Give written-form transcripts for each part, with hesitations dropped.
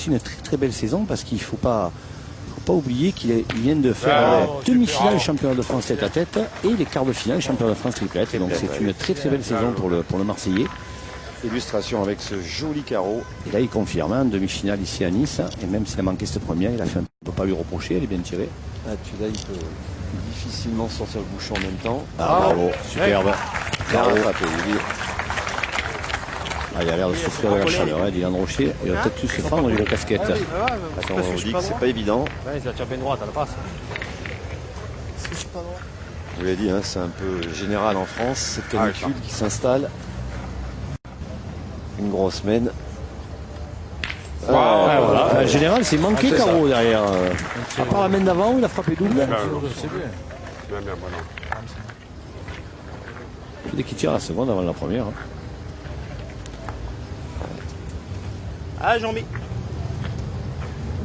aussi une très belle saison parce qu'il ne faut pas oublier qu'il vient de faire demi-finale championnat de France tête à tête et les quarts de finale championnat de France triplette. Donc c'est une très belle saison pour le Marseillais. Illustration avec ce joli carreau. Et là il confirme, hein, demi-finale ici à Nice. Et même s'il a manqué cette première, on ne peut pas lui reprocher, elle est bien tirée. Ah, puis là il peut difficilement sortir le bouchon en même temps. Ah, bravo, superbe. Carreau. Ah, il a l'air de souffrir de la chaleur, hein, Dylan Rocher. Il va peut-être tout se fendre avec la casquette. Attends, on dit que c'est pas évident. Ouais, il a tiré droite à la passe. Je vous l'ai dit, hein, c'est un peu général en France, cette canicule qui s'installe. Une grosse semaine. Voilà. En général, c'est manqué carreau derrière. À part la main d'avant où il a frappé double. Dès qu'il tire la seconde avant la première. Hein. Ah, Jean-Mi.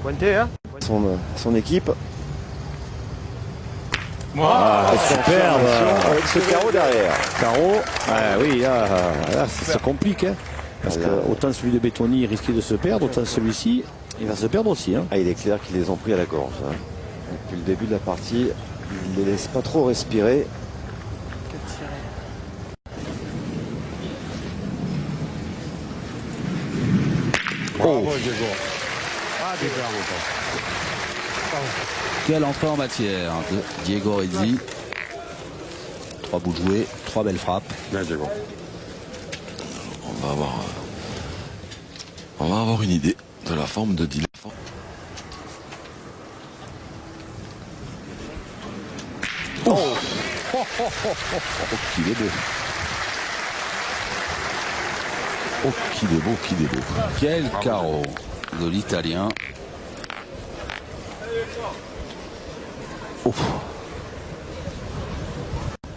Pointé, hein. Son équipe. Superbe. Avec ce carreau derrière. Carreau. Oui, là ça se complique. Hein, parce que autant celui de Bétoni risquait de se perdre, autant celui-ci, il va se perdre aussi. Hein. Ah, il est clair qu'ils les ont pris à la gorge. Hein. Depuis le début de la partie, il ne les laisse pas trop respirer. Quelle entrée en matière de Diego Rizzi. 3 bouts joués, 3 belles frappes. Bien, Diego. On va avoir une idée de la forme de Dylan. Qu'il est beau. Oh, qu'il est beau, qu'il est beau. Quel carreau de l'Italien. On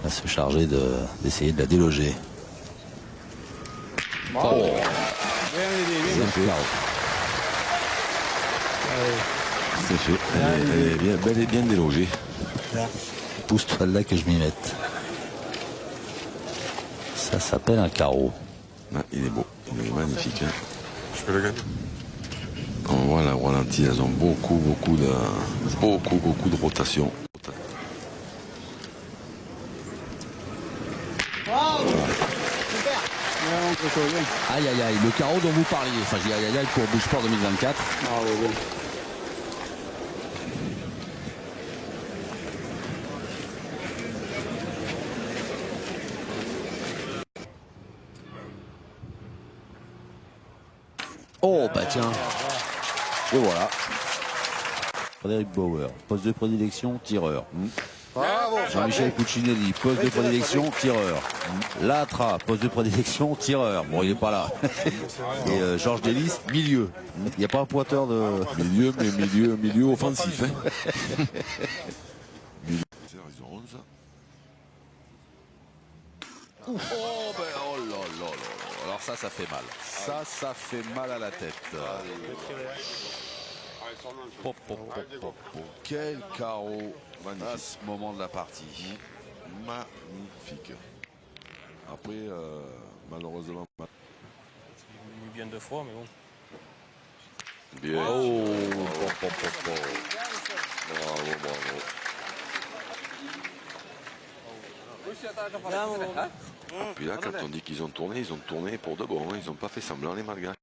va se charger d'essayer de la déloger. C'est fait. Elle est bien, bel et bien délogée. Pousse-toi là que je m'y mette. Ça s'appelle un carreau. Ah, il est beau, il est magnifique. Hein. Je peux le gagner. On voit la ralenti, elles ont beaucoup de rotation. Aïe aïe aïe, le carreau dont vous parliez. Enfin, je dis aïe aïe aïe pour Busport 2024. Oh bah tiens. Et voilà. Frédéric Bauer, poste de prédilection, tireur. Jean-Michel Cuccinelli, poste de prédilection, tireur. Latra, poste de prédilection, tireur. Bon, il n'est pas là. Et Georges Delis, milieu. Il n'y a pas un pointeur de... Milieu, mais milieu offensif. Hein. Ils auront ça. Oh là là là. Alors ça fait mal. Ça fait mal à la tête. Quel carreau à ce moment de la partie. Magnifique. Après, malheureusement... Il est bien 2 fois, mais bon. Bien. Bravo. Puis là, quand on dit qu'ils ont tourné pour de bon. Ils n'ont pas fait semblant, les Malgaches.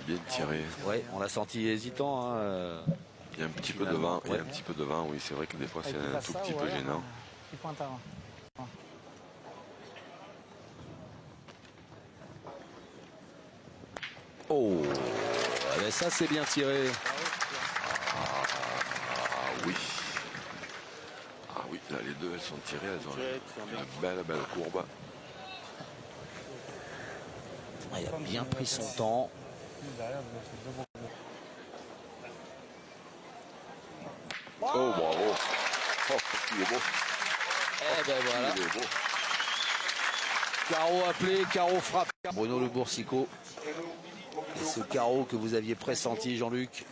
Bien tiré. Ouais, on l'a senti hésitant. Hein. Il y a un petit peu de vent. Il y a un petit peu de vent, oui, c'est vrai que des fois c'est un tout petit peu gênant. Oh, mais ça c'est bien tiré. Oui. Ah oui, là les deux elles sont tirées, elles ont une belle courbe. Il a bien pris son temps. Oh bravo. Oh, il est beau. Eh ben voilà. Il est beau. Carreau appelé, carreau frappe. Bruno Le Boursicot. Et ce carreau que vous aviez pressenti, Jean-Luc.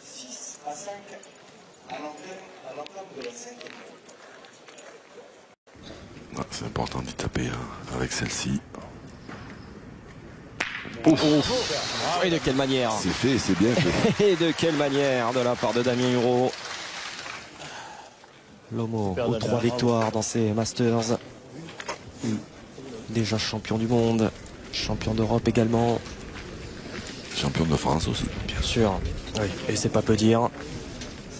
6 à 5 à l'entame de la 5e. Ah, c'est important d'y taper hein, avec celle-ci. Et de quelle manière? C'est fait, c'est bien fait. Et de quelle manière de la part de Damien Hureau. Lomo aux 3 victoires dans ses Masters. Déjà champion du monde, champion d'Europe également. Champion de France aussi. Bien sûr. Oui. Et c'est pas peu dire.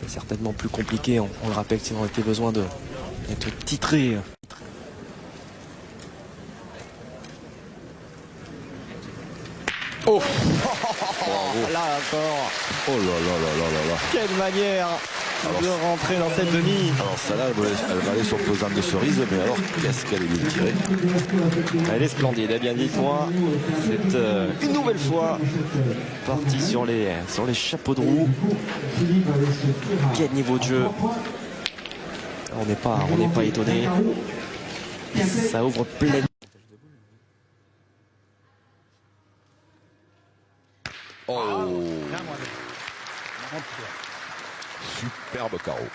C'est certainement plus compliqué, on le rappelle, s'il aurait été besoin d'être titré. Oh là encore. Oh là là là là là là. Quelle manière de rentrer dans cette demi. Alors celle-là, elle va aller sur pesant de cerise, mais alors qu'est-ce qu'elle est bien tirée. Elle est splendide, eh bien dites-moi. C'est une nouvelle fois parti sur les chapeaux de roue. Quel niveau de jeu. On n'est pas étonné. Ça ouvre plein. Oh, superbe carreau.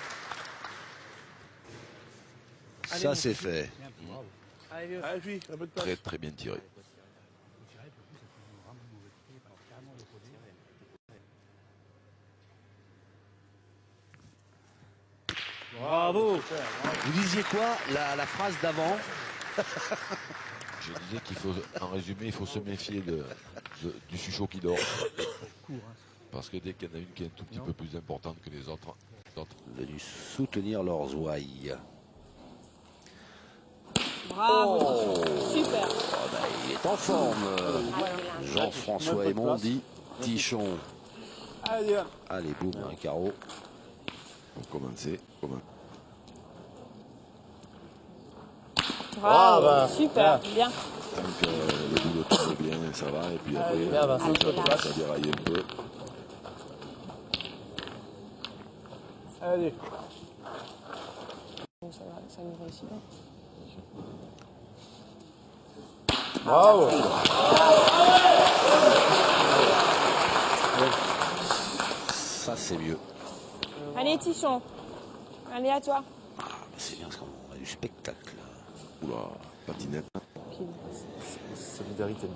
Ça c'est fait. Très très bien tiré. Bravo. Vous disiez quoi, la phrase d'avant? Je disais qu'il faut, en résumé, il faut se méfier du chuchot qui dort. Parce que dès qu'il y en a une qui est un tout petit peu plus importante que les autres, Venu soutenir leurs ouailles. Bravo. Super. Oh, bah, il est en forme. Jean-François Aymon dit Tichon. Allez, boum, un carreau. Pour commencer, Bravo. Super. Bien. tant que le boulot tourne bien, ça va. Et puis après, ça déraille un peu. Allez. Ça nous réussit bien. Bravo. Ça, c'est mieux. Allez, Tichon. Allez, à toi. C'est bien, parce qu'on a du spectacle. Oula, patinette.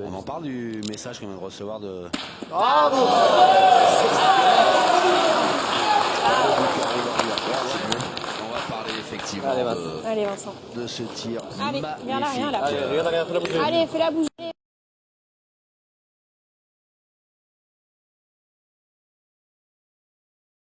On en parle du message qu'on vient de recevoir de... On va parler effectivement Allez, Vincent. de ce tir Allez, viens là, magnifique. là. Allez, fais la bouger.